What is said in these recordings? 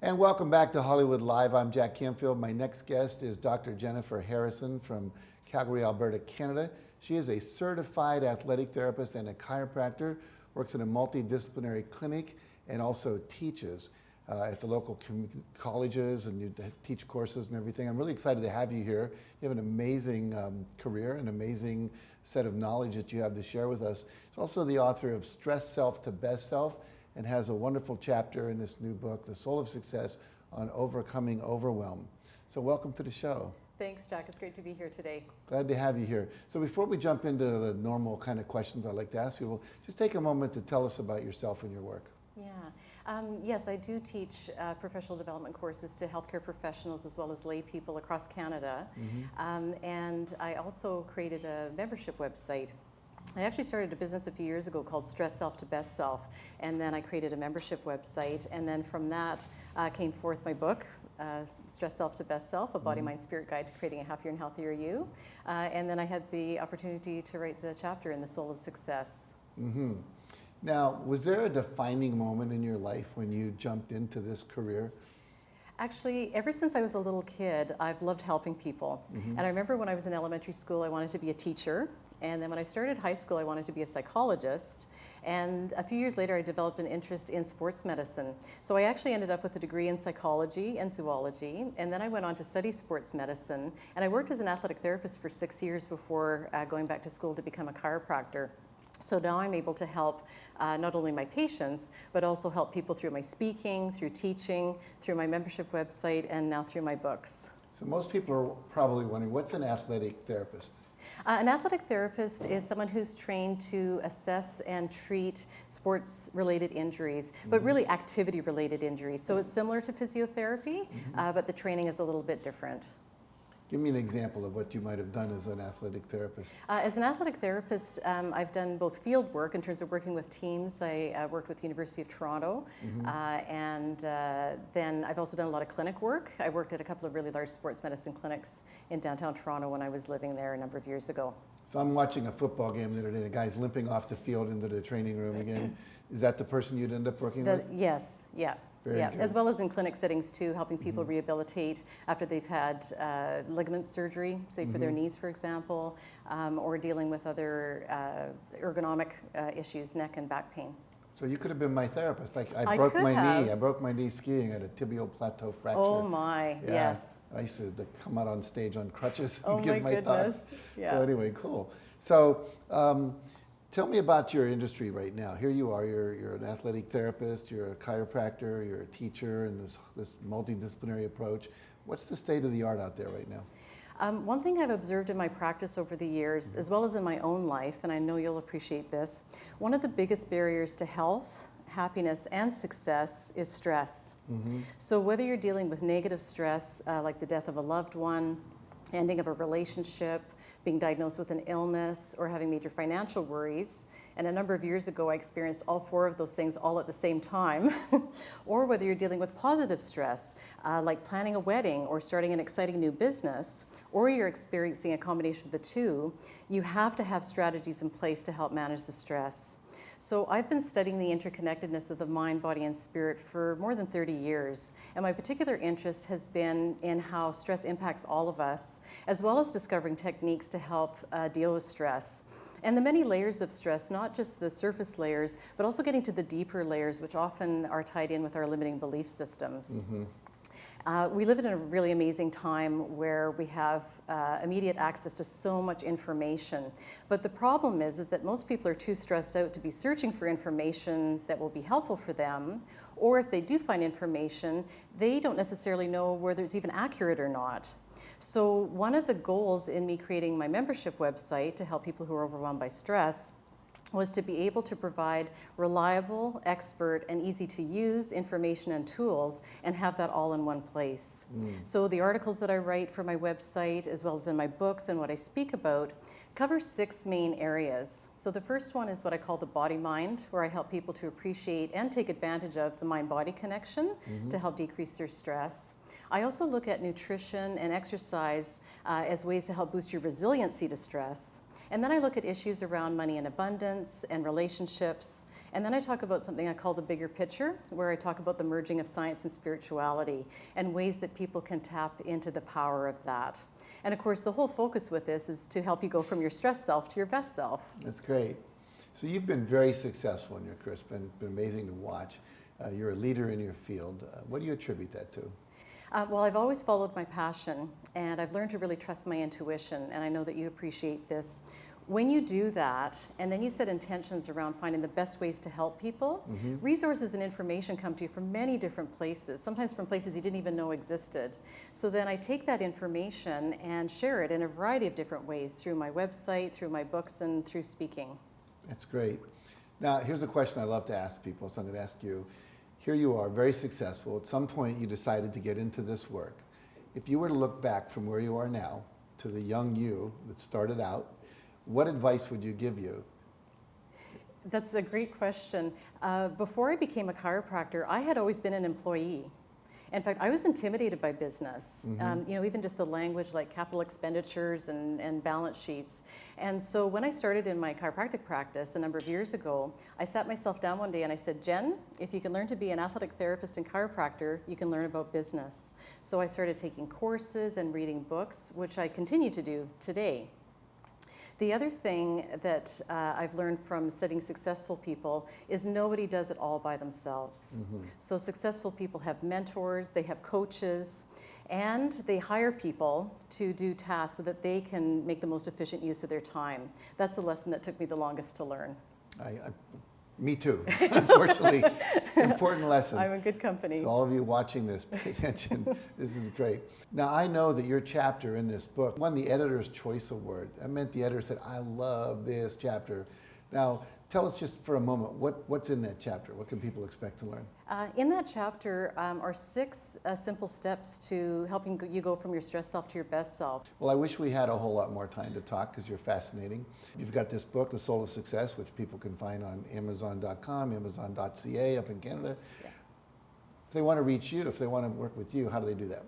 And welcome back to Hollywood Live. I'm Jack Canfield. My next guest is Dr. Jennifer Harrison from Calgary, Alberta, Canada. She is a certified athletic therapist and a chiropractor, works in a multidisciplinary clinic, and also teaches at the local colleges, and you teach courses and everything. I'm really excited to have you here. You have an amazing career, an amazing set of knowledge that you have to share with us. She's also the author of Stress Self to Best Self, and has a wonderful chapter in this new book, The Soul of Success, on overcoming overwhelm. So welcome to the show. Thanks, Jack. It's great to be here today. Glad to have you here. So before we jump into the normal kind of questions I like to ask people, just take a moment to tell us about yourself and your work. Yeah. Yes, I do teach professional development courses to healthcare professionals as well as lay people across Canada. And I also created a membership website. I actually started a business a few years ago called Stress Self to Best Self, and then I created a membership website, and then from that came forth my book, Stress Self to Best Self, A Body, Mind, Spirit Guide to Creating a Happier and Healthier You. And then I had the opportunity to write the chapter in The Soul of Success. Now, was there a defining moment in your life when you jumped into this career? Actually, ever since I was a little kid, I've loved helping people. And I remember when I was in elementary school, I wanted to be a teacher. And then when I started high school, I wanted to be a psychologist. And a few years later, I developed an interest in sports medicine. So I actually ended up with a degree in psychology and zoology. And then I went on to study sports medicine. And I worked as an athletic therapist for 6 years before going back to school to become a chiropractor. So now I'm able to help not only my patients, but also help people through my speaking, through teaching, through my membership website, and now through my books. So most people are probably wondering, what's an athletic therapist? An athletic therapist is someone who's trained to assess and treat sports-related injuries, but really activity-related injuries. So it's similar to physiotherapy, but the training is a little bit different. Give me an example of what you might have done as an athletic therapist. As an athletic therapist, I've done both field work in terms of working with teams. I worked with the University of Toronto, and then I've also done a lot of clinic work. I worked at a couple of really large sports medicine clinics in downtown Toronto when I was living there a number of years ago. So I'm watching a football game the other day, a guy's limping off the field into the training room again. Is that the person you'd end up working with? Yes, yeah. Very good. As well as in clinic settings too, helping people rehabilitate after they've had ligament surgery, say for their knees, for example, or dealing with other ergonomic issues, neck and back pain. So you could have been my therapist. I broke my knee. I broke my knee skiing. I had a tibial plateau fracture. Oh my, yeah. yes. I used to come out on stage on crutches and Oh give my goodness. thoughts. Yeah. So anyway, cool. So tell me about your industry right now. Here you are, you're an athletic therapist, you're a chiropractor, you're a teacher, and this multidisciplinary approach. What's the state of the art out there right now? One thing I've observed in my practice over the years, as well as in my own life, and I know you'll appreciate this, one of the biggest barriers to health, happiness, and success is stress. So whether you're dealing with negative stress, like the death of a loved one, ending of a relationship, being diagnosed with an illness, or having major financial worries, and a number of years ago I experienced all 4 of those things all at the same time, or whether you're dealing with positive stress, like planning a wedding or starting an exciting new business, or you're experiencing a combination of the two, you have to have strategies in place to help manage the stress. So I've been studying the interconnectedness of the mind, body, and spirit for more than 30 years. And my particular interest has been in how stress impacts all of us, as well as discovering techniques to help deal with stress. And the many layers of stress, not just the surface layers, but also getting to the deeper layers, which often are tied in with our limiting belief systems. We live in a really amazing time where we have immediate access to so much information. But the problem is that most people are too stressed out to be searching for information that will be helpful for them. Or if they do find information, they don't necessarily know whether it's even accurate or not. So one of the goals in me creating my membership website to help people who are overwhelmed by stress was to be able to provide reliable, expert, and easy to use information and tools and have that all in one place. So the articles that I write for my website, as well as in my books and what I speak about, cover 6 main areas. So the first one is what I call the body-mind, where I help people to appreciate and take advantage of the mind-body connection to help decrease their stress. I also look at nutrition and exercise as ways to help boost your resiliency to stress. And then I look at issues around money and abundance and relationships And then I talk about something I call the bigger picture, where I talk about the merging of science and spirituality and ways that people can tap into the power of that. And of course, the whole focus with this is to help you go from your stressed self to your best self. That's great. So you've been very successful in your career. It's been amazing to watch. You're a leader in your field. What do you attribute that to? Well, I've always followed my passion, and I've learned to really trust my intuition, and I know that you appreciate this. When you do that, and then you set intentions around finding the best ways to help people, resources and information come to you from many different places, sometimes from places you didn't even know existed. So then I take that information and share it in a variety of different ways through my website, through my books, and through speaking. That's great. Now, here's a question I love to ask people, so I'm going to ask you. Here you are, very successful. At some point, you decided to get into this work. If you were to look back from where you are now to the young you that started out, what advice would you give you? That's a great question. Before I became a chiropractor, I had always been an employee. In fact, I was intimidated by business, even just the language like capital expenditures and balance sheets. And so when I started in my chiropractic practice a number of years ago, I sat myself down one day and I said, Jen, if you can learn to be an athletic therapist and chiropractor, you can learn about business. So I started taking courses and reading books, which I continue to do today. The other thing that I've learned from studying successful people is nobody does it all by themselves. So successful people have mentors, they have coaches, and they hire people to do tasks so that they can make the most efficient use of their time. That's a lesson that took me the longest to learn. Me too, unfortunately. Important lesson. I'm in good company. So all of you watching this, pay attention. This is great. Now, I know that your chapter in this book won the Editor's Choice Award. That meant the editor said, I love this chapter. Now, tell us just for a moment, what's in that chapter? What can people expect to learn? In that chapter are 6 simple steps to helping you go from your stress self to your best self. Well, I wish we had a whole lot more time to talk because you're fascinating. You've got this book, The Soul of Success, which people can find on Amazon.com, Amazon.ca up in Canada. Yeah. If they want to reach you, if they want to work with you, how do they do that?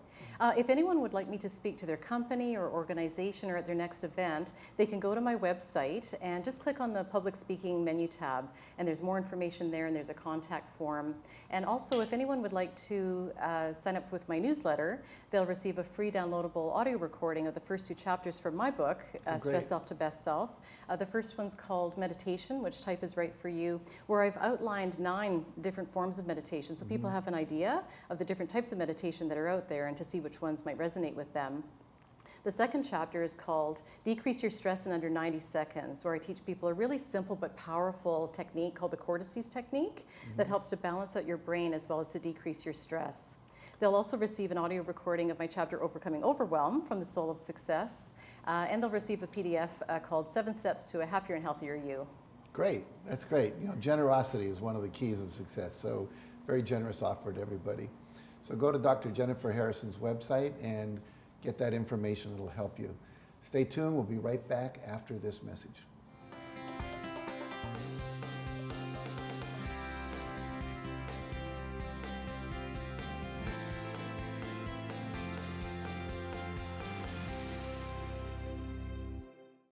If anyone would like me to speak to their company or organization or at their next event, they can go to my website and just click on the public speaking menu tab, and there's more information there, and there's a contact form. And also, if anyone would like to sign up with my newsletter, they'll receive a free downloadable audio recording of the first 2 chapters from my book, Stress Self to Best Self. The first one's called Meditation, which type is right for you, where I've outlined 9 different forms of meditation, so people have an idea of the different types of meditation that are out there and to see which ones might resonate with them. The second chapter is called Decrease Your Stress in Under 90 Seconds, where I teach people a really simple but powerful technique called the cortices technique that helps to balance out your brain as well as to decrease your stress. They'll also receive an audio recording of my chapter Overcoming Overwhelm from The Soul of Success, and they'll receive a PDF called 7 Steps to a Happier and Healthier You. Great, that's great. You know, generosity is one of the keys of success, so very generous offer to everybody. So go to Dr. Jennifer Harrison's website and get that information. It'll help you. Stay tuned. We'll be right back after this message.